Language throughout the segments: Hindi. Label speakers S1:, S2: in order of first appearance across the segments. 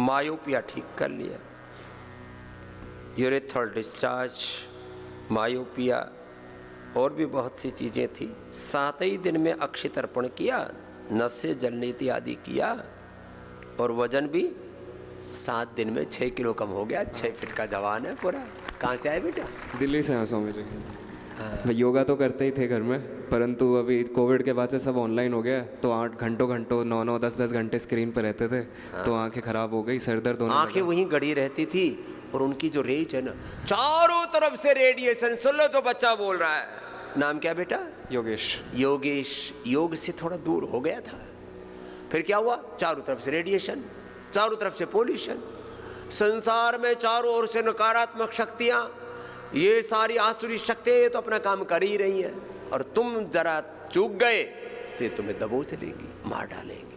S1: मायोपिया ठीक कर लिया, यूरेथ्रल डिस्चार्ज, मायोपिया और भी बहुत सी चीज़ें थी। 7 ही दिन में अक्षय तर्पण किया, नसें जलने आदि किया और वजन भी 7 दिन में 6 किलो कम हो गया। 6 फीट का जवान है पूरा। कहाँ से आए बेटा?
S2: दिल्ली से हैं स्वामी जी। योगा तो करते ही थे घर में, परंतु अभी कोविड के बाद से सब ऑनलाइन हो गया, तो 8 घंटों 9 10 घंटे स्क्रीन पर रहते थे। तो आंखें खराब हो गई, सर दर्द होने लगा।
S1: आंखें वहीं गड़ी रहती थी और उनकी जो रेज है ना, चारों तरफ से रेडिएशन। सुन लो तो बच्चा बोल रहा है। नाम क्या बेटा?
S2: योगेश।
S1: योगेश। योग से थोड़ा दूर हो गया था, फिर क्या हुआ? चारों तरफ से रेडिएशन, चारों तरफ से पोल्यूशन। संसार में चारों ओर से नकारात्मक शक्तियां, ये सारी आसुरी शक्तियां तो अपना काम कर ही रही हैं, और तुम जरा चूक गए तो तुम्हें दबोच लेंगी, मार डालेंगी।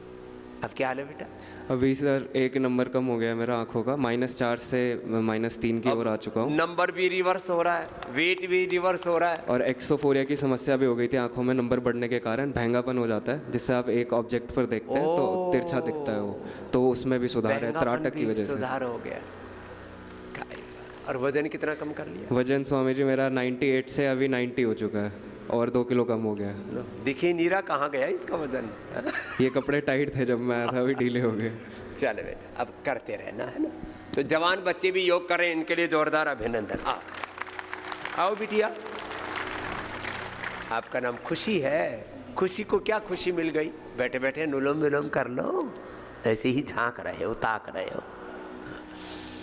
S1: अब क्या हाल है बेटा?
S2: अभी सर 1 नंबर कम हो गया मेरा आंखों का, -4 से -3 की ओर आ चुका हूँ।
S1: नंबर भी रिवर्स हो रहा है, वेट भी रिवर्स हो रहा है,
S2: और एक्सोफोरिया की समस्या भी हो गई थी। आंखों में नंबर बढ़ने के कारण भैंगापन हो जाता है, जिससे आप एक ऑब्जेक्ट पर देखते हैं तो तिरछा दिखता है वो, तो उसमें भी सुधार है त्राटक की वजह से।
S1: सुधार हो गया। और वजन कितना कम कर लिया?
S2: वजन स्वामी जी मेरा 98 से अभी 90 हो चुका है, और 2 किलो कम हो गया।
S1: दिखे नीरा कहाँ गया इसका वजन?
S2: ये कपड़े टाइट थे जब मैं आया था, अभी ढीले हो गए।
S1: चले बेटा, अब करते रहना है ना। तो जवान बच्चे भी योग कर रहे हैं, इनके लिए जोरदार अभिनंदन। आओ बिटिया। आपका नाम खुशी है। खुशी को क्या खुशी मिल गई? बैठे बैठे नुलोम विलोम कर लो, ऐसे ही झांक रहे हो, ताक रहे हो।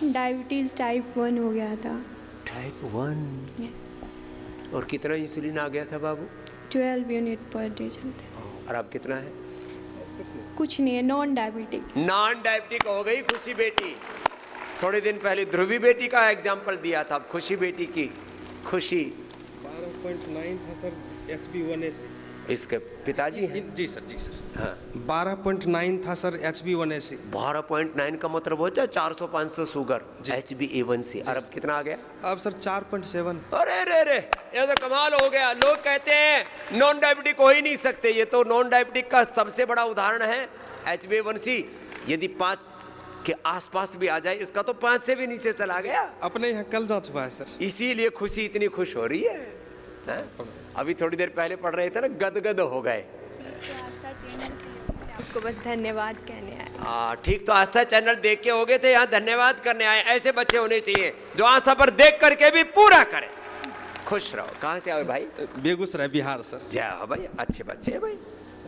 S3: डायबिटीज़ टाइप 1 हो गया था।
S1: टाइप 1? और कितना इंसुलिन आ गया था बाबू?
S3: 12 यूनिट पर डे चलते।
S1: और अब कितना है?
S3: कुछ नहीं है, नॉन डायबिटिक।
S1: नॉन डायबिटिक हो गई खुशी बेटी। थोड़े दिन पहले ध्रुवी बेटी का एग्जाम्पल दिया था, अब खुशी बेटी की। खुशी
S4: 12.9 था सर, HB1AC।
S1: इसके पिताजी हैं?
S4: जी सर, जी सर।
S1: हाँ,
S4: 12.9 था सर, HB1AC।
S1: 12.9 का मतलब होता है 400-500 शुगर, HbA1c। और अब कितना आ गया?
S4: अब सर 4.7।
S1: अरे रे रे, ये तो कमाल हो गया। लोग कहते हैं नॉन डायबिटिक हो ही नहीं सकते, ये तो नॉन डायबिटिक का सबसे बड़ा उदाहरण है HbA1c। यदि 5 के आसपास भी आ जाए, इसका तो 5 से भी नीचे चला गया।
S4: अपने यहाँ कल जांच हुआ है सर।
S1: इसीलिए खुशी इतनी खुश हो रही है, अभी थोड़ी देर पहले पढ़ रहे थे ना, गदगद हो गए।
S3: आपको बस धन्यवाद कहने आए।
S1: ठीक, तो आस्था चैनल देख के हो गए थे, यहाँ धन्यवाद करने आए। ऐसे बच्चे होने चाहिए जो आस्था पर देख करके भी पूरा करें। खुश रहो। कहाँ से आओ भाई?
S4: बेगूसराय, बिहार सर।
S1: जय हो भाई, अच्छे बच्चे हैं भाई।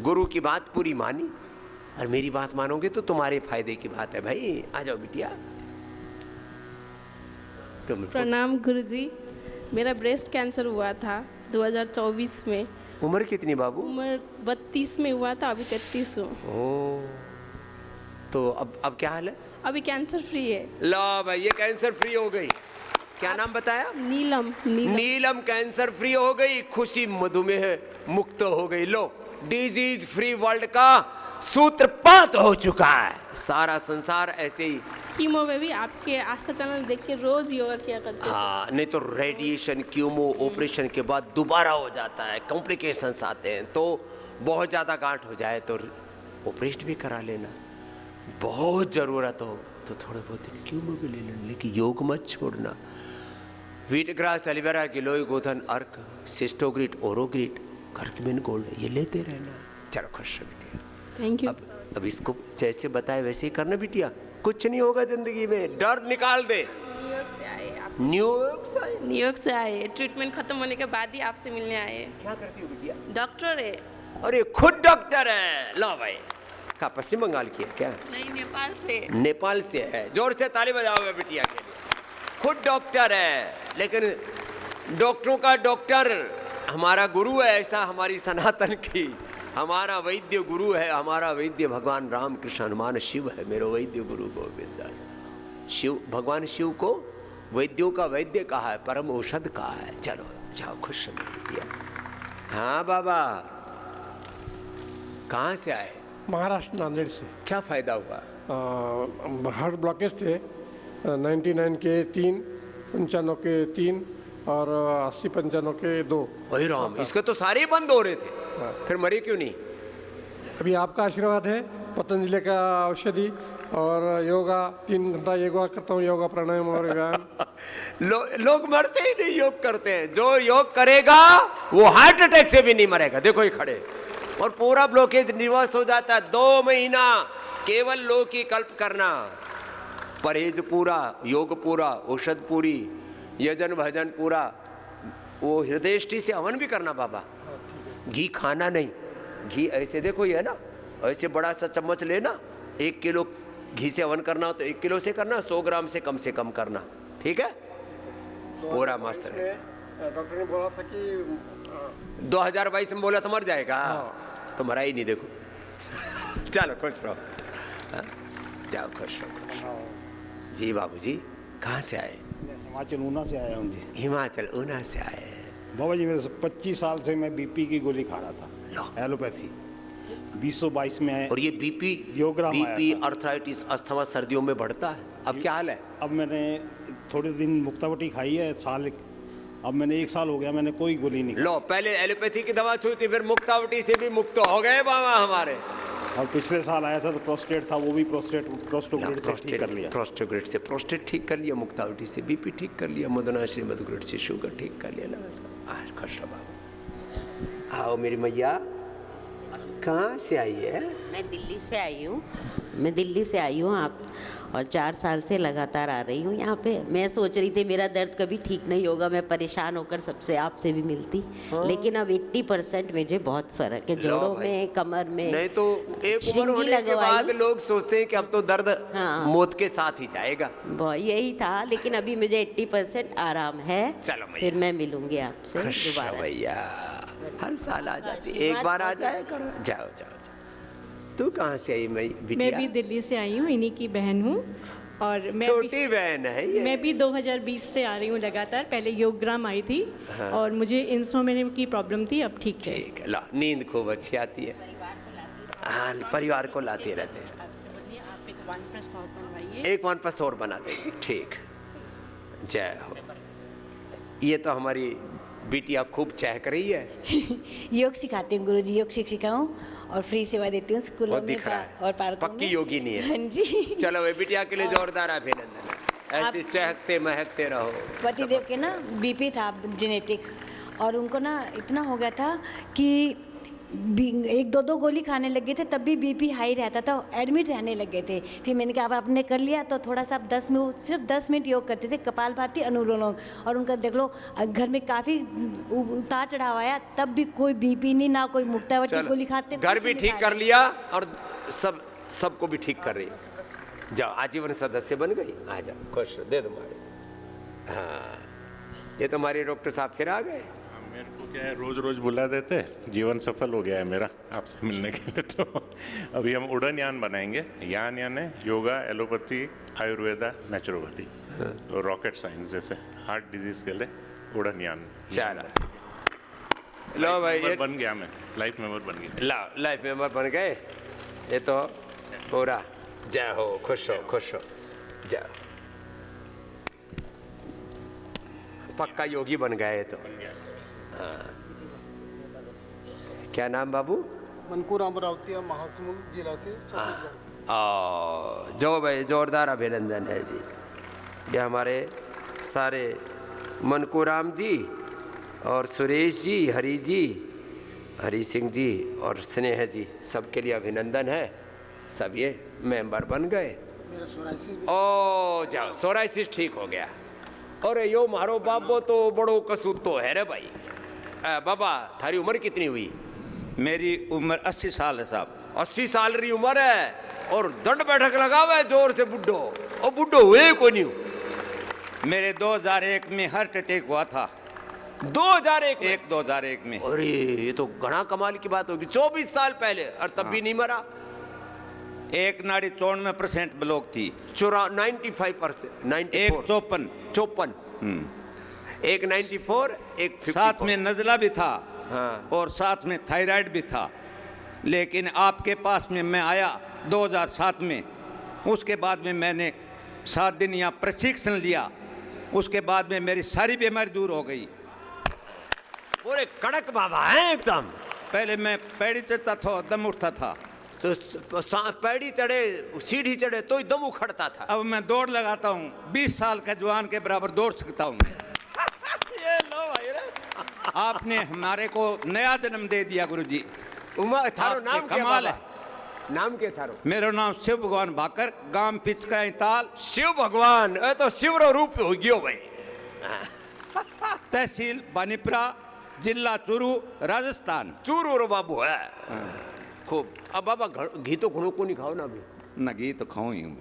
S1: गुरु की बात पूरी मानी, और मेरी बात मानोगे तो तुम्हारे फायदे की बात है भाई। आ जाओ बिटिया। तुम
S5: प्रणाम गुरुजी। मेरा ब्रेस्ट कैंसर हुआ था 2024 में।
S1: उम्र कितनी बाबू?
S5: उम्र 32 में हुआ था, अभी 33 हूँ।
S1: ओ, तो अब क्या हाल है?
S5: अभी कैंसर फ्री है।
S1: लो भाई, ये कैंसर फ्री हो गई। क्या नाम बताया?
S5: नीलम।
S1: नीलम कैंसर फ्री हो गई। खुशी मधुमेह मुक्त हो गई। लो, डिजीज फ्री वर्ल्ड का सूत्रपात हो चुका है। सारा संसार ऐसे ही।
S5: कीमो में भी आपके आस्था चैनल देख के रोज योगा किया करते।
S1: हाँ, नहीं तो रेडिएशन, कीमो, ऑपरेशन के बाद दोबारा हो जाता है, कॉम्प्लिकेशंस आते हैं। तो बहुत ज़्यादा गांठ हो जाए तो ऑपरेशन भी करा लेना। बहुत ज़रूरत हो तो थोड़े बहुत दिन कीमो भी ले लेना, लेकिन योग मत छोड़ना। व्हीट ग्रास, एलोवेरा, गिलोय, गोधन, अर्क, सिस्टोग्रिट, ओरोग्रिट, कर्क्यूमिन गोल्ड, ये लेते रहना। चलो खुश रहो बेटिया।
S5: Thank you.
S1: अब इसको जैसे बताए वैसे ही करना बिटिया। कुछ नहीं होगा जिंदगी में, डर निकाल दे।
S5: न्यूयॉर्क से आए आप?
S1: न्यूयॉर्क से
S5: आए। ट्रीटमेंट खत्म होने के बाद ही आपसे मिलने आए।
S1: क्या करती हो बिटिया?
S5: डॉक्टर है।
S1: अरे खुद डॉक्टर है। लो भाई, का पश्चिम बंगाल की है क्या?
S5: नहीं, नेपाल से।
S1: नेपाल से है। जोर से ताली बजाओ बिटिया के लिए। खुद डॉक्टर है, लेकिन डॉक्टरों का डॉक्टर हमारा गुरु है, ऐसा हमारी सनातन की। हमारा वैद्य गुरु है, हमारा वैद्य भगवान राम कृष्ण हनुमान शिव है। मेरा वैद्य गुरु गोविंद है। शिव, भगवान शिव को वैद्यों का वैद्य कहा है, परम औषध कहा है। चलो जाओ, खुश रहिए। हाँ बाबा, कहाँ से आए?
S6: महाराष्ट्र, नांदेड़ से।
S1: क्या फायदा हुआ?
S6: हार्ट ब्लॉकेज थे 99 के 3, 95 के 3 और 80-95 के 2।
S1: वही राम, इसके तो सारे बंद हो रहे थे। फिर मरे क्यों नहीं?
S6: अभी आपका आशीर्वाद है, पतंजलि का औषधि और योगा 3 घंटा योगा करता हूँ, योगा प्राणायाम और व्यायाम।
S1: लोग मरते ही नहीं योग करते हैं। जो योग करेगा वो हार्ट अटैक से भी नहीं मरेगा। देखो ये खड़े, और पूरा ब्लॉकेज निवास हो जाता है। 2 महीना केवल लोग की कल्प करना, परहेज पूरा, योग पूरा, औषध पूरी, यजन भजन पूरा, वो हृदयष्टि से हवन भी करना बाबा। घी खाना नहीं, घी ऐसे देखो ये है ना, ऐसे बड़ा सा चम्मच लेना, 1 किलो घी से हवन करना हो तो 1 किलो से करना, 100 ग्राम से कम करना, ठीक है। पूरा मस्त रहे।
S6: डॉक्टर ने बोला था कि
S1: 2022 में बोला तो मर जाएगा, तो मरा ही नहीं। देखो चलो खुश रहो, हाँ? जाओ खुश रहो। जी बाबूजी कहाँ से आए?
S7: हिमाचल ऊना से आया हूँ जी।
S1: हिमाचल ऊना से आए।
S7: बाबा जी मेरे 25 साल से मैं बीपी की गोली खा रहा था, एलोपैथी। 2022 में आए।
S1: और ये बीपी,
S7: योगराम आया
S1: बीपी,
S7: था।
S1: अर्थराइटिस, अस्थमा सर्दियों में बढ़ता है। अब क्या हाल है?
S7: अब मैंने थोड़े दिन मुक्तावटी खाई है, अब मैंने 1 साल हो गया, मैंने कोई गोली नहीं खाई।
S1: लो, पहले एलोपैथी की दवा छुई थी, फिर मुक्तावटी से भी मुक्त हो गए बाबा हमारे।
S7: और पिछले साल आया था तो प्रोस्टेट था, वो भी प्रोस्टोग्रिड से ठीक कर लिया।
S1: प्रोस्टेट ठीक कर लिया, मुक्तावटी से बीपी ठीक कर लिया, मदनाश्री मधुग्रिड से शुगर ठीक कर लिया। आज खुश रहो बाबा। आओ मेरी मैया, कहाँ से आई है?
S8: मैं दिल्ली से आई हूँ। आप, और 4 साल से लगातार आ रही हूँ यहाँ पे। मैं सोच रही थी मेरा दर्द कभी ठीक नहीं होगा, मैं परेशान होकर सबसे आपसे भी मिलती, लेकिन अब 80% मुझे बहुत फर्क है, जोड़ों में, कमर में।
S1: नहीं तो एक उम्र होने के बाद लोग सोचते हैं कि अब तो दर्द मौत के साथ ही जाएगा।
S8: यही था, लेकिन अभी मुझे 80% आराम है।
S1: चलो मैया,
S8: फिर मैं मिलूंगी आपसे दोबारा।
S1: भैया हर साल आ जाती, एक बार आ जाए करो। जाओ जाओ। तू कहाँ से आई?
S9: मैं भी दिल्ली से आई हूँ, इन्हीं की बहन हूँ। और मैं
S1: छोटी बहन है ये।
S9: मैं भी 2020 से आ रही हूँ लगातार। पहले योगग्राम आई थी, हाँ। और मुझे इंसोम्निया की प्रॉब्लम थी, अब ठीक है।
S1: ठीक है, ला, नींद खूब अच्छी आती है। हाँ, परिवार को लाते रहते हैं। एक 1+ और बना देंगे, ठीक। जय हो। ये तो हमारी बिटिया खूब चहक रही है।
S10: योग सिखाती हूँ गुरुजी, योग शिक्षिका हूँ और फ्री सेवा देती हूँ स्कूलों में और पार्कों में।
S1: पक्की योगिनी है।
S10: हाँ जी।
S1: चलो वे बिटिया के लिए जोरदार अभिनंदन। ऐसे चहकते महकते रहो।
S10: पतिदेव के ना बीपी था जेनेटिक, और उनको ना इतना हो गया था कि 1-2 गोली खाने लगे थे, तब भी बीपी हाई रहता था, एडमिट रहने लगे थे। फिर मैंने कहा अब आपने कर लिया तो थोड़ा सा सिर्फ 10 मिनट योग करते थे, कपालभाति, अनुलोम, और उनका देख लो घर में काफ़ी उतार चढ़ाव आया, तब भी कोई बीपी नहीं, ना कोई मुक्तावटी गोली खाते।
S1: घर भी ठीक कर लिया और सबको भी ठीक कर रही। जाओ, आजीवन सदस्य बन गई। आ जाओ, खुश दे दो मारे। हाँ, ये तो हमारे डॉक्टर साहब फिर आ गए।
S11: मेरे को क्या है, रोज रोज बुला देते, जीवन सफल हो गया है मेरा आपसे मिलने के लिए। तो अभी हम उड़न यान बनाएंगे। यान यानी योगा, एलोपैथी, आयुर्वेदा, नेचुरोपैथी, तो रॉकेट साइंस जैसे हार्ट डिजीज के लिए उड़न यान।
S1: चला लो भाई, ये
S11: बन गया, मैं लाइफ मेंबर बन गया।
S1: लाइफ मेंबर बन गए। ये तो पूरा जय हो, खुश हो, खुश हो। जय, पक्का योगी बन गए तो। हाँ। क्या नाम बाबू?
S12: मनकुर अमरावती, महासमुंद जिला से, छत्तीसगढ़ से।
S1: जो भाई जोरदार अभिनंदन है जी। ये हमारे सारे मनकुराम जी और सुरेश जी, हरी सिंह जी और स्नेह जी, सबके लिए अभिनंदन है। सब ये मेंबर बन गए। ओ जाओ, सोराइसिस ठीक हो गया। अरे यो मारो बाबो तो बड़ो कसूर तो है रे भाई। बाबा थारी उम्र कितनी हुई?
S13: मेरी उम्र 80 साल है साहब।
S1: 80 साल री उम्र है और दंड बैठक लगावे जोर से बुड्ढो। और बुड्ढो हुए को नहीं?
S13: मेरे 2001 में हार्ट अटैक हुआ था।
S1: 2001
S13: में?
S1: अरे ये तो घना कमाल की बात होगी। 24 साल पहले, और तब भी नहीं मरा।
S13: एक नाड़ी 94% ब्लॉक थी।
S1: 95%, 94, 54, एक 94, एक 54।
S13: साथ में नज़ला भी था,
S1: हाँ।
S13: और साथ में थायराइड भी था। लेकिन आपके पास में मैं आया 2007 में। उसके बाद में मैंने 7 दिन यहाँ प्रशिक्षण लिया। उसके बाद में मेरी सारी बीमारी दूर हो गई।
S1: पूरे कड़क बाबा हैं एकदम।
S13: पहले मैं पैड़ी चढ़ता था, दम उठता था,
S1: तो पैड़ी चढ़े सीढ़ी चढ़े तो ही दम उखड़ता था।
S13: अब मैं दौड़ लगाता हूँ, 20 साल का जवान के बराबर दौड़ सकता हूँ।
S1: ये लो भाई रे।
S13: आपने हमारे को नया जन्म दे दिया गुरुजी।
S1: उमा थारो नाम क्या
S13: कमाल
S1: बाबा?
S13: है।
S1: नाम क्या थारो?
S13: मेरा नाम शिव भगवान भाकर, गांव पिचका ताल।
S1: शिव भगवान ए तो शिव रो रूप हो गयो भाई।
S13: तहसील बानीपरा, जिला चूरू, राजस्थान।
S1: चूरू रो बाबू है खूब। अब बाबा घी तो घणो को नहीं खाओ ना अभी।
S13: ना घी तो खाऊं ही हूँ।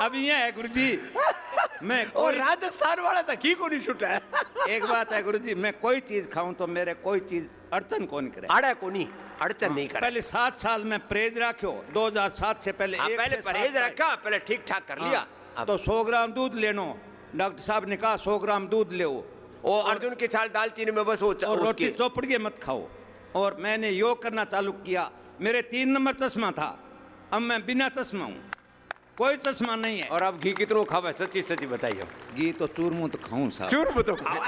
S13: अब ये है गुरुजी, मैं
S1: और राजस्थान वाला था घी को नहीं छूटा है।
S13: एक बात है गुरुजी, मैं कोई चीज खाऊं तो मेरे कोई चीज अड़चन कौन करे।
S1: आड़ा को नहीं, अड़चन नहीं करे।
S13: पहले 7 साल में परहेज रखो, 2007 से पहले।
S1: पहले परहेज रखा, पहले ठीक ठाक कर लिया।
S13: तो 100 ग्राम दूध लेनो, डॉक्टर साहब ने कहा 100 ग्राम दूध ले।
S1: और अर्जुन की छाल दालचीनी में बस वो
S13: और रोटी चौपड़िए मत खाओ। और मैंने योग करना चालू किया, मेरे 3 नंबर चश्मा था, अब मैं बिना चश्मा हूँ, कोई चश्मा नहीं है।
S1: और अब घी कितनों खावे सच्ची सच्ची बताइए।
S13: घी तो चूरमू तो खाऊं साहब।
S1: चूरमू तो खावे।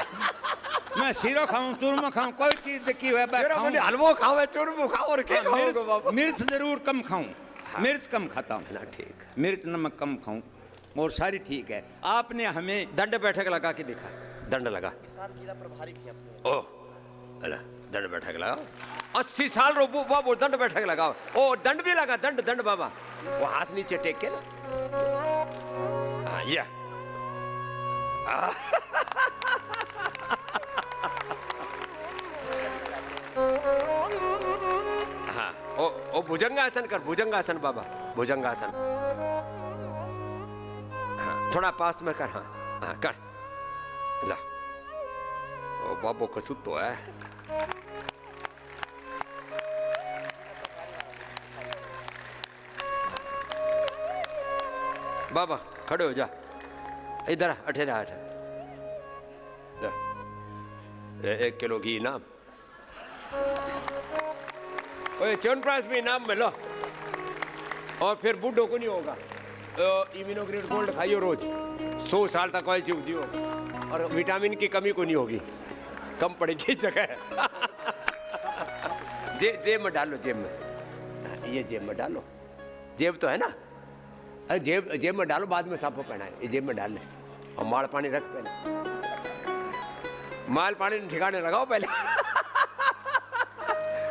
S13: मैं सीरो खाऊं, चूरमा खाऊं, कोई चीज देखी हुआ है
S1: हलवो खावे, चूरमू खाओ और क्या खाओगे बाबा?
S13: मिर्च जरूर कम खाऊं, मिर्च कम खाता हूँ
S1: ना। ठीक,
S13: मिर्च नमक कम खाऊं और सारी ठीक है। आपने हमें
S1: दंड बैठक लगा के दिखा, दंड लगा। ओह अला दंड बैठक लगाओ। 80 साल रो बाबू दंड बैठक लगाओ। ओ दंड भी लगा, दंड दंड बाबा। वो हाथ नीचे टेक के ना। हाँ ये हाँ ओ भुजंगासन कर, भुजंगासन बाबा, भुजंगासन। हाँ थोड़ा पास में कर। हाँ हाँ कर ला। ओ बाबू को सुतो है। बाबा खड़े हो जा, इधर अठेरा हट। 1 किलो घी इनाम, च्यवनप्राश भी इनाम में लो। और फिर बूढ़ों को नहीं होगा, इम्यूनोग्रेड गोल्ड खाइयो रोज, 100 साल तक ऐसी जियो। और विटामिन की कमी को नहीं होगी, कम पड़ेगी जगह। जेब में डालो, जेब में, ये जेब में डालो। जेब तो है ना, अरे जेब में डालो, बाद में साफा पहना है, ये जेब में डाल ले। और माल पानी रख पहले, माल पानी ठिकाने लगाओ पहले।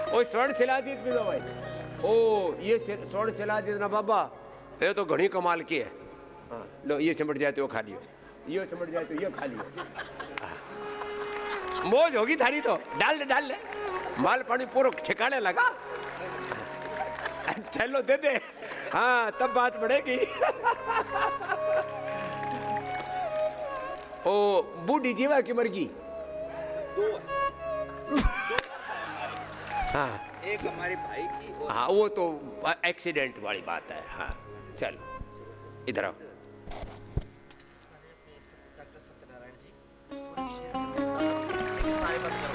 S1: ओ स्वर्ण शिलाजीत भी दो भाई। ओ ये स्वर्ण शिलाजीत ना बाबा, ये तो घनी कमाल की है। हाँ लो, ये सिमट जाए तो वो खा लियो, ये सिमट जाए तो ये खा लियो। मौज होगी थारी तो। डाल ले, डाल ले, माल पानी पूरा ठिकाने लगा। चलो दे दे, हाँ तब बात बढ़ेगी। ओ बूढ़ी जीवा की मरगी। हाँ
S13: एक हमारी भाई की।
S1: हाँ वो तो एक्सीडेंट वाली बात है। हाँ चलो इधर आओ।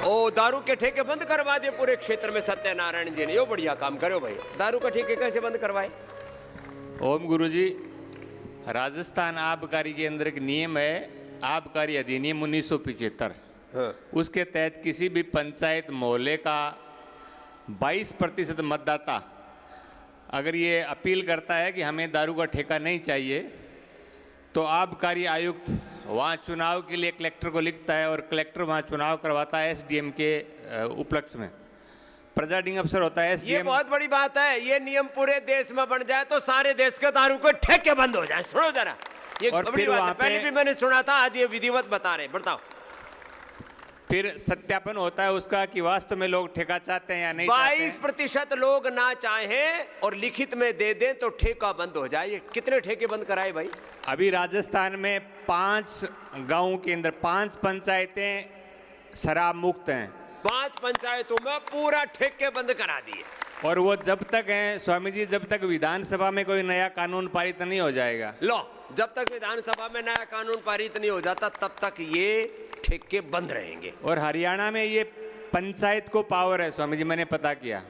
S1: ओ दारू के ठेके बंद करवा दिए पूरे क्षेत्र में सत्यनारायण जी ने। यो बढ़िया काम करो भाई। दारू का ठेके कैसे बंद करवाए?
S14: ओम गुरुजी, राजस्थान आबकारी के अंदर एक नियम है, आबकारी अधिनियम 1975।
S1: हाँ।
S14: उसके तहत किसी भी पंचायत मोहल्ले का 22% मतदाता अगर ये अपील करता है कि हमें दारू का ठेका नहीं चाहिए, तो आबकारी आयुक्त वहाँ चुनाव के लिए कलेक्टर को लिखता है और कलेक्टर वहाँ चुनाव करवाता है एसडीएम के उपलक्ष्य में। प्रिजाइडिंग अफसर होता है एसडीएम।
S1: ये बहुत बड़ी बात है। ये नियम पूरे देश में बन जाए तो सारे देश के दारू के ठेके बंद हो जाए। सुनो जरा, ये बड़ी बात है। पहले भी मैंने सुना था, आज ये विधिवत बता रहे। बताओ।
S14: फिर सत्यापन होता है उसका कि वास्तव में लोग ठेका चाहते हैं या नहीं।
S1: 22% लोग ना चाहें और लिखित में दे दें तो ठेका बंद हो जाए। ये कितने ठेके बंद कराए भाई?
S14: अभी राजस्थान में 5 गांवों के अंदर 5 पंचायतें शराब मुक्त हैं।
S1: 5 पंचायतों में पूरा ठेके बंद करा दिए।
S14: और वो जब तक हैं स्वामी जी, जब तक विधानसभा में कोई नया कानून पारित नहीं हो जाएगा।
S1: लो, जब तक विधानसभा में नया कानून पारित नहीं हो जाता तब तक ये ठेके बंद रहेंगे।
S14: और हरियाणा में ये पंचायत को पावर है स्वामी जी, मैंने पता किया,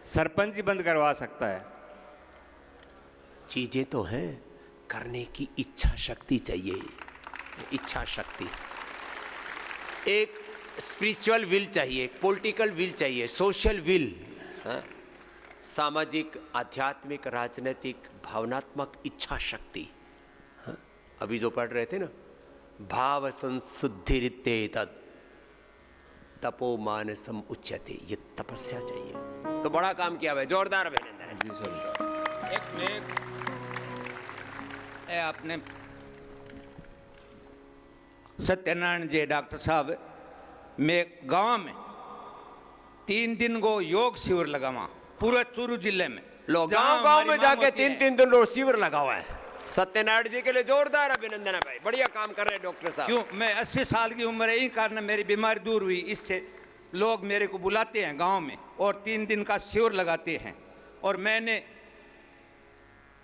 S14: सरपंच ही बंद करवा सकता है।
S1: चीजें तो हैं, करने की इच्छा शक्ति चाहिए। इच्छा शक्ति, एक स्पिरिचुअल विल चाहिए, एक पॉलिटिकल विल चाहिए, सोशल विल। हाँ? सामाजिक, आध्यात्मिक, राजनीतिक, भावनात्मक इच्छा शक्ति। हाँ? अभी जो पढ़ रहे थे ना, भाव संशुद्धि तपो मानसम उच्यते, ये तपस्या चाहिए। तो बड़ा काम किया भाई, जोरदार अभिनंदन।
S13: जी सर। एक आपने सत्यनारायण जी डॉक्टर साहब, मैं गांव में 3 दिन को योग शिविर लगावा पूरे चूरू जिले में।
S1: लोग गांव में जाके 3 दिन रोज शिविर लगा हुआ है। सत्यनारायण जी के लिए जोरदार अभिनंदन है भाई, बढ़िया काम कर रहे हैं डॉक्टर साहब।
S13: क्यों, मैं 80 साल की उम्र है, यही कारण मेरी बीमारी दूर हुई। इससे लोग मेरे को बुलाते हैं गांव में और 3 दिन का शिविर लगाते हैं। और मैंने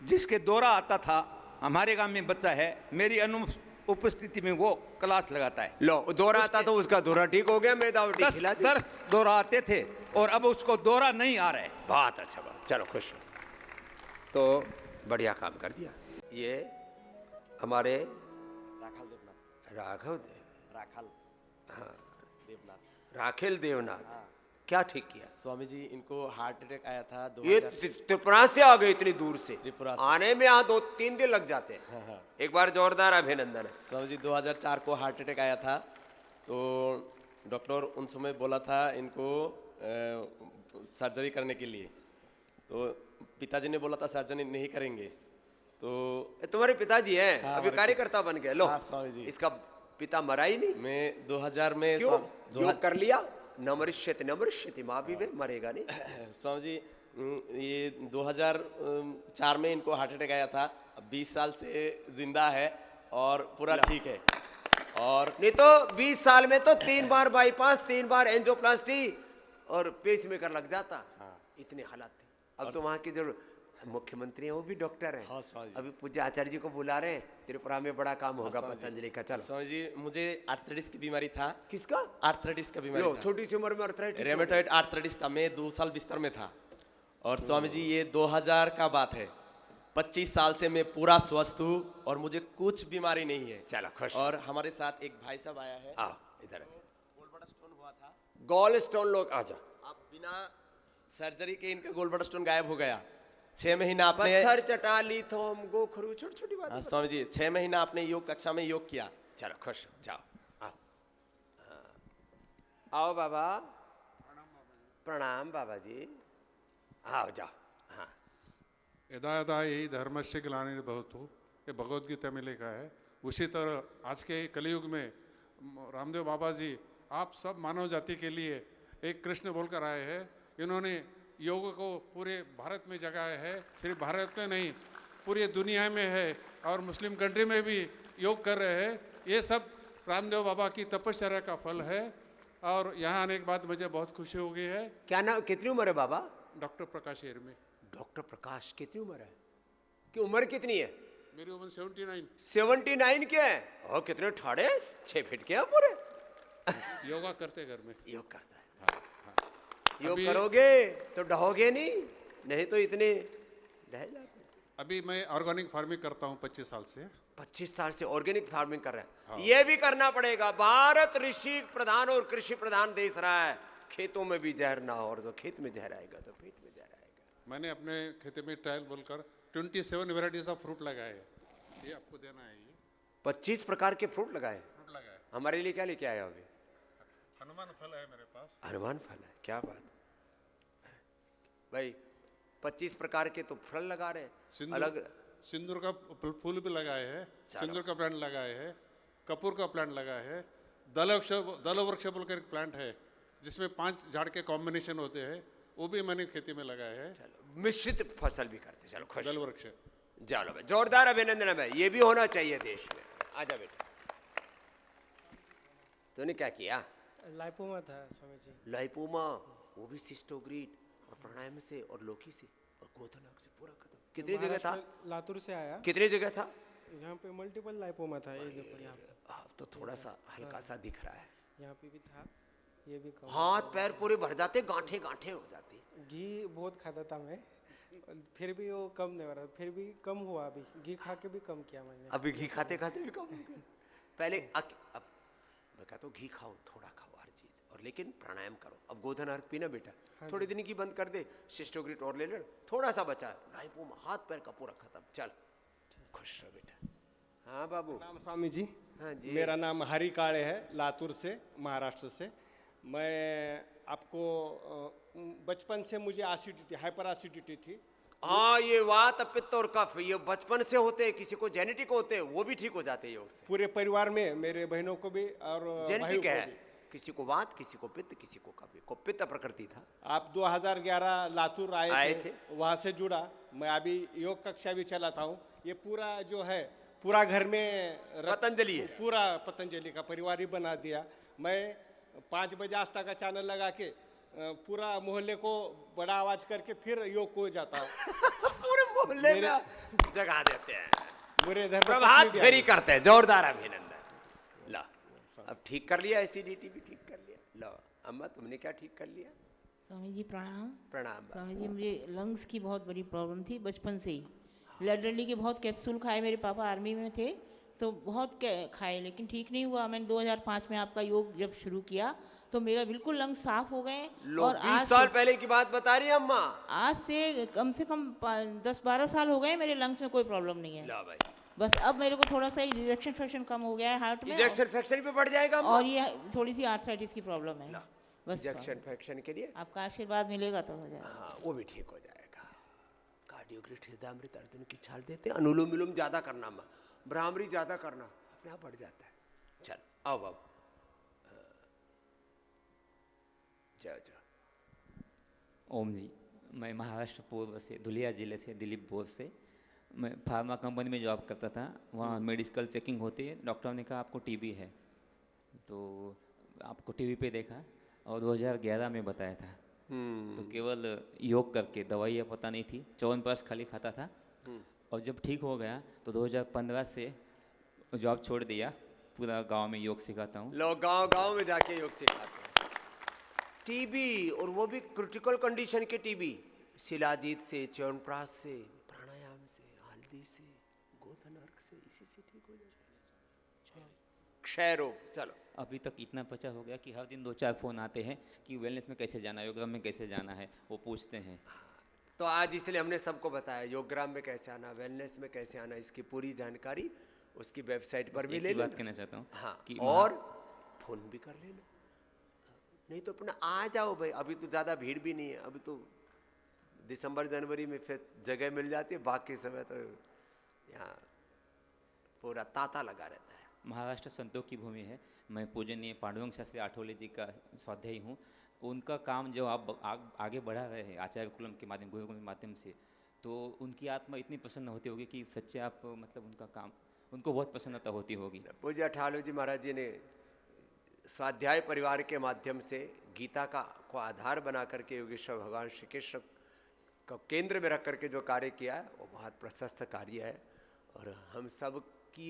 S13: जिसके दौरा आता था, हमारे गांव में बच्चा है, मेरी उपस्थिति में वो क्लास लगाता है।
S1: लो, दौरा आता तो उसका दौरा ठीक हो गया, मैं दावटी खिला दी।
S13: 10 दौरा आते थे और अब उसको दौरा नहीं आ रहा है।
S1: बहुत अच्छा बात, चलो खुश हो। तो बढ़िया काम कर दिया। ये हमारे राघव राखेल देवनाथ, क्या ठीक किया
S15: स्वामी जी? इनको हार्ट अटैक आया था।
S1: ये त्रिपुरा से आ गए इतनी दूर से, आने में यहाँ 2-3 दिन लग जाते हैं।
S15: हाँ।
S1: एक बार जोरदार अभिनंदन है।
S15: स्वामी जी 2004 को हार्ट अटैक आया था, तो डॉक्टर उन समय बोला था इनको सर्जरी करने के लिए। तो पिताजी ने बोला था सर्जरी नहीं करेंगे। तो
S1: तुम्हारे पिताजी हैं?
S15: हाँ,
S1: अभी कार्यकर्ता बन गए। लो,
S15: हाँ, स्वामी जी।
S1: इसका पिता मरा ही नहीं।
S15: मैं 2000 में
S1: योग कर लिया, नमृष्यति माँ भी मरेगा नहीं।
S15: स्वामी जी ये 2004 में इनको हार्ट अटैक आया था, 20 साल से जिंदा है और पूरा ठीक है। और
S1: नहीं तो 20 साल में तो 3 बार बाईपास, 3 बार एंजियोप्लास्टी और पेसमेकर लग जाता। हाँ। इतने हालात थे। अब तो वहाँ के जो मुख्यमंत्री हैं वो भी डॉक्टर हैं।
S15: हाँ,
S1: अभी पूज्य आचार्य जी को बुला रहे हैं, त्रिपुरा में बड़ा काम होगा पतंजलि का। चलो
S15: स्वामी जी, मुझे आर्थराइटिस की बीमारी था।
S1: किसका?
S15: आर्थराइटिस का बीमारी था।
S1: छोटी सी उम्र में आर्थराइटिस,
S15: रेमेटॉइड आर्थराइटिस था। मैं 2 साल बिस्तर में था। और स्वामी जी ये 2000 का बात है, 25 साल से मैं पूरा स्वस्थ हूँ और मुझे कुछ बीमारी नहीं है।
S1: चलो खुश।
S15: और हमारे साथ एक भाई साहब आया है।
S1: इधर
S15: गोल्ड स्टोन हुआ था।
S1: गॉल स्टोन, लोग आजा।
S15: अब बिना सर्जरी के इनका गोल्ड स्टोन गायब हो गया। 6 महीना आपने
S1: पत्थर चटा लिथोम गोखरू, छोटी छोटी बात।
S15: हाँ स्वामी जी, 6 महीना आपने योग कक्षा में योग किया।
S1: चलो खुश, जाओ आओ बाबा। प्रणाम बाबा जी, आओ जाओ। हाँ,
S16: यदा यदा यही धर्मस्य ग्लानि भवतु, ये भगवद गीता में लिखा है। उसी तरह आज के कलयुग में रामदेव बाबा जी आप सब मानव जाति के लिए एक कृष्ण बोलकर आए हैं। इन्होंने योग को पूरे भारत में जगाया है, सिर्फ भारत में नहीं पूरी दुनिया में है, और मुस्लिम कंट्री में भी योग कर रहे हैं। ये सब रामदेव बाबा की तपस्या का फल है। और यहाँ आने के बाद मुझे बहुत खुशी हो गई है।
S1: क्या नाम, कितनी उम्र है बाबा?
S16: डॉक्टर प्रकाश एरमे।
S1: डॉक्टर प्रकाश, कितनी उम्र है? कि उम्र कितनी है?
S16: मेरी उम्र 79।
S1: 79 के है? और कितने ठाड़े, 6 फीट के हैं पूरे।
S16: योगा करते घर में।
S1: योग करता है। योग करोगे तो डहोगे नहीं तो इतने ढह जाते।
S16: अभी मैं ऑर्गेनिक फार्मिंग करता हूँ 25 साल से।
S1: 25 साल से ऑर्गेनिक फार्मिंग कर रहे हैं। हाँ। ये भी करना पड़ेगा। भारत ऋषि प्रधान और कृषि प्रधान देश रहा है। खेतों में भी जहर ना हो, और जो खेत में जहर आएगा तो पेट में जहर आएगा।
S16: मैंने अपने खेत में ट्रायल बोलकर 27 वेराइटीज ऑफ फ्रूट लगाए हैं। ये आपको देना है। ये
S1: 25 प्रकार के फ्रूट लगाए। हमारे लिए क्या लेके आए हो? अभी
S16: हनुमान फल है मेरे पास।
S1: हनुमान फल है, क्या बात भाई। 25 प्रकार के तो फल लगा रहे हैं। अलग
S16: सिंदूर का फूल भी लगाए हैं, सिंदूर का प्लांट लगाए हैं, कपूर का प्लांट लगाए हैं, दल वृक्ष बोलकर एक प्लांट है जिसमें 5 झाड़ के कॉम्बिनेशन होते हैं, वो भी मैंने खेती में लगाए हैं।
S1: मिश्रित फसल भी करते। चलो खुश।
S16: दल वृक्ष।
S1: चलो भाई, जोरदार अभिनंदन है भाई, ये भी होना चाहिए देश में। आजा बेटा। तूने क्या किया?
S17: लाइपोमा था स्वामी जी।
S1: लाइपोमा, वो भी सिस्टोग्रीड और प्राणायाम से और लोकी से और गोधनाग से पूरा खत्म। कितनी जगह था?
S17: लातूर से आया।
S1: कितनी जगह था?
S17: यहाँ पे मल्टीपल लाइपोमा था। ये देखो यहाँ पे
S1: तो थोड़ा सा हल्का सा दिख रहा है।
S17: यहाँ पे भी था, ये भी कम।
S1: हाथ पैर पूरे भर जाते, गांठे गांठे हो जाती।
S17: घी बहुत खाता था मैं, फिर भी वो कम नहीं हो रहा। फिर भी कम हुआ। अभी घी खा के भी कम किया मैंने।
S1: अभी घी खाते खाते भी कम हो गया। पहले मैं कहता हूँ घी खाओ, थोड़ा खाओ हर चीज़, और लेकिन प्राणायाम करो। अब गोधन अर्घ पीना बेटा, थोड़ी दिन की बंद कर दे, सिस्टोग्रिट और ले ले, थोड़ा सा बचा, लाइपोम हाथ पैर का पूरा खत्म, चल खुश रहो बेटा। हाँ बाबू।
S17: नाम स्वामी जी।
S1: हाँ जी।
S17: मेरा नाम हरि काड़े है, लातूर से, महाराष्ट्र से। मैं आपको बचपन से मुझे एसिडिटी, हाइपर एसिडिटी थी।
S1: हाँ, ये वात पित्त और कफ ये बचपन से होते हैं, किसी को जेनेटिक होते हैं, वो भी ठीक हो जाते हैं योग से।
S17: पूरे परिवार में मेरे बहनों को भी और
S1: जेनेटिक है, किसी को वात, किसी को पित्त, किसी को कफ, को पित्त प्रकृति था।
S17: आप 2011 लातूर आए थे, वहाँ से जुड़ा। मैं अभी योग कक्षा भी चलाता हूँ। ये पूरा जो है पूरा घर में
S1: पतंजलि है,
S17: पूरा पतंजलि का परिवार ही बना दिया। मैं 5 बजे आस्था का चैनल लगा के पूरा मोहल्ले को बड़ा आवाज करके फिर योग को जाता हूँ।
S1: पूरे मोहल्ले में जगा देते हैं,
S17: मेरे इधर
S1: प्रभात फेरी करते हैं, जोरदार अभिनंदन। ला, अब ठीक कर लिया, एसिडिटी भी ठीक कर लिया। लो अम्मा, तुमने क्या ठीक कर लिया?
S18: स्वामी जी प्रणाम।
S1: प्रणाम।
S18: स्वामी जी, मुझे लंग्स की बहुत बड़ी प्रॉब्लम थी बचपन से ही। ब्लड के बहुत कैप्सूल खाए, मेरे पापा आर्मी में थे तो बहुत खाए, लेकिन ठीक नहीं हुआ। मैंने 2005 में आपका योग जब शुरू किया तो मेरा बिल्कुल लंग्स साफ हो गए।
S1: और 20 साल पहले की बात बता रही है अम्मा।
S18: आज से कम 10-12 साल हो गए, मेरे लंग्स में कोई प्रॉब्लम नहीं है।
S1: ला भाई।
S18: बस अब मेरे को थोड़ा सा इंजेक्शन फ्रैक्शन कम हो गया है हार्ट में।
S1: इंजेक्शन फ्रैक्शन भी बढ़ जाएगा अम्मा?
S18: और ये थोड़ी सी आर्थराइटिस की प्रॉब्लम है। बस
S1: इंजेक्शन फ्रैक्शन के लिए
S18: आपका आशीर्वाद मिलेगा तो हो जाएगा।
S1: हाँ, वो भी ठीक हो जाएगा। कार्डियोग्रिट, हृदयामृत, अर्जुन की छाल देते हैं, अनुलोम विलोम ज्यादा करना अम्मा, भ्रामरी ज्यादा करना, अपने आप बढ़ जाता है। चल आओ बाबू, जाओ जाओ।
S19: ओम जी, मैं महाराष्ट्र पूर्व से धुलिया जिले से दिलीप बोस से, मैं फार्मा कंपनी में जॉब करता था। वहाँ मेडिकल चेकिंग होती है, डॉक्टर ने कहा आपको टीबी है, तो आपको टीवी पे देखा और 2011 में बताया था। तो केवल योग करके, दवाइयाँ पता नहीं थी, च्यवनप्राश खाली खाता था। और जब ठीक हो गया तो 2015 से जॉब छोड़ दिया, पूरा गांव में योग सिखाता हूँ।
S1: लोग गांव में जाके योग सिखाते हैं। टीबी, और वो भी क्रिटिकल कंडीशन के टीबी, शिलाजीत से, च्यवनप्राश से, प्राणायाम से, हल्दी से, गोधन अर्घ से, इसी से ठीक हो जाए। क्षय रोग, चलो
S19: अभी तक इतना बचा हो गया कि हर दिन 2-4 फ़ोन आते हैं कि वेलनेस में कैसे जाना है, योगराम में कैसे जाना है, वो पूछते हैं।
S1: तो आज इसलिए हमने सबको बताया योगराम में कैसे आना, वेलनेस में कैसे आना, इसकी पूरी जानकारी उसकी वेबसाइट पर भी ले
S19: बात कहना चाहता हूँ।
S1: हाँ, कि और फोन भी कर लेना, नहीं तो अपना आ जाओ भाई। अभी तो ज़्यादा भीड़ भी नहीं है, अभी तो दिसंबर जनवरी में फिर जगह मिल जाती है, बाकी समय तो यहाँ पूरा तांता लगा रहता है।
S19: महाराष्ट्र संतों की भूमि है। मैं पूजनीय पांडुरंग शास्त्री आठवले जी का स्वाध्यायी हूँ। उनका काम जो आप आगे बढ़ा रहे हैं आचार्य कुलम के माध्यम, गुरुकुल के माध्यम से, तो उनकी आत्मा इतनी प्रसन्न होती होगी कि सच्चे आप मतलब उनका काम, उनको बहुत प्रसन्नता होती होगी।
S1: पूज्य ठाकुर जी महाराज जी ने स्वाध्याय परिवार के माध्यम से गीता को आधार बना करके योगेश्वर भगवान श्री कृष्ण को केंद्र में रख करके जो कार्य किया है वो बहुत प्रशस्त कार्य है। और हम सब की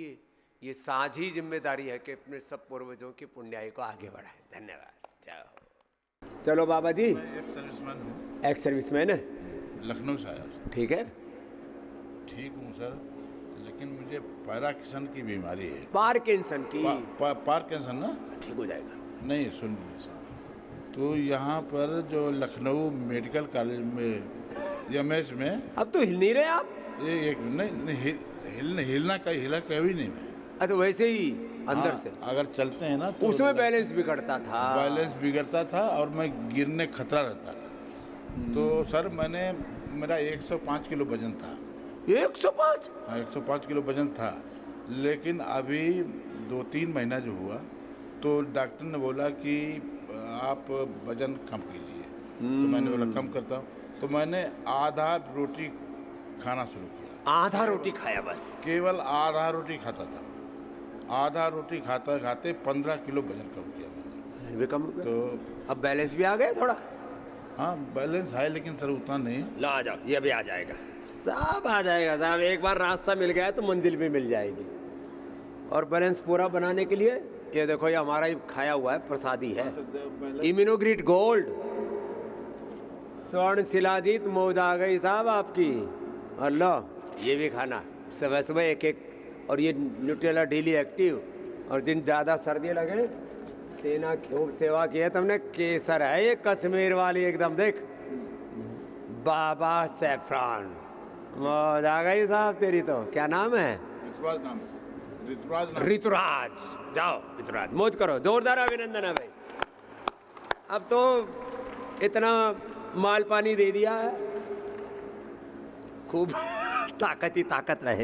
S1: ये साझी जिम्मेदारी है कि अपने सब पूर्वजों की पुण्याई को आगे बढ़ाएं। धन्यवाद। जय हो। चलो बाबा जी।
S20: एक सर्विसमैन हूँ।
S1: एक सर्विसमैन है,
S20: लखनऊ से आया।
S1: ठीक है,
S20: ठीक हूँ सर, लेकिन मुझे पार्किंसन की बीमारी है।
S1: पार्किंसन की?
S20: पार्किंसन ना?
S1: ठीक हो जाएगा।
S20: नहीं, सुन सर, तो यहाँ पर जो लखनऊ मेडिकल कॉलेज में एमएस में,
S1: अब तो हिल नहीं रहे आप?
S20: ये एक नहीं हिलना कभी नहीं मैं।
S1: तो वैसे ही अंदर
S20: हाँ,
S1: से
S20: अगर चलते हैं ना तो
S1: उसमें बैलेंस बिगड़ता था।
S20: बैलेंस बिगड़ता था और मैं गिरने खतरा रहता था। तो सर मेरा 105 किलो वजन था।
S1: 105?
S20: हाँ, 105 किलो वजन था, लेकिन अभी 2-3 महीना जो हुआ तो डॉक्टर ने बोला कि आप वजन कम कीजिए। तो मैंने बोला कम करता हूँ, तो मैंने आधा रोटी खाना शुरू किया।
S1: आधा रोटी खाया बस?
S20: केवल आधा रोटी खाता था। आधा रोटी खाते 15 किलो वजन कम किया मैंने।
S1: भी कम हो गया?
S20: तो
S1: अब बैलेंस भी आ गया थोड़ा?
S20: हाँ, बैलेंस है, लेकिन सर उतना नहीं।
S1: ला आ जाओ, ये भी आ जाएगा, सब आ जाएगा साहब। एक बार रास्ता मिल गया तो मंजिल भी मिल जाएगी। और बैलेंस पूरा बनाने के लिए ये देखो, ये हमारा ही खाया हुआ है, प्रसादी है, इम्यूनोग्रिट गोल्ड। स्वर्ण शिलाजीत मौज आ गई साहब आपकी। और लो ये भी खाना सुबह सुबह एक। और ये न्यूट्रेला डेली एक्टिव। और जिन ज़्यादा सर्दी लगे सेना खूब सेवा की है तुमने। केसर है ये कश्मीर वाली एकदम, देख बाबा सैफरान। मौज आ गई साहब तेरी तो। क्या नाम है?
S20: ऋतुराज नाम है सर, ऋतुराज नाम।
S1: ऋतुराज। जाओ ऋतुराज, मौज करो, जोरदार अभिनंदन है भाई। अब तो इतना माल पानी दे दिया है, खूब ताकत ही ताकत रहेगी।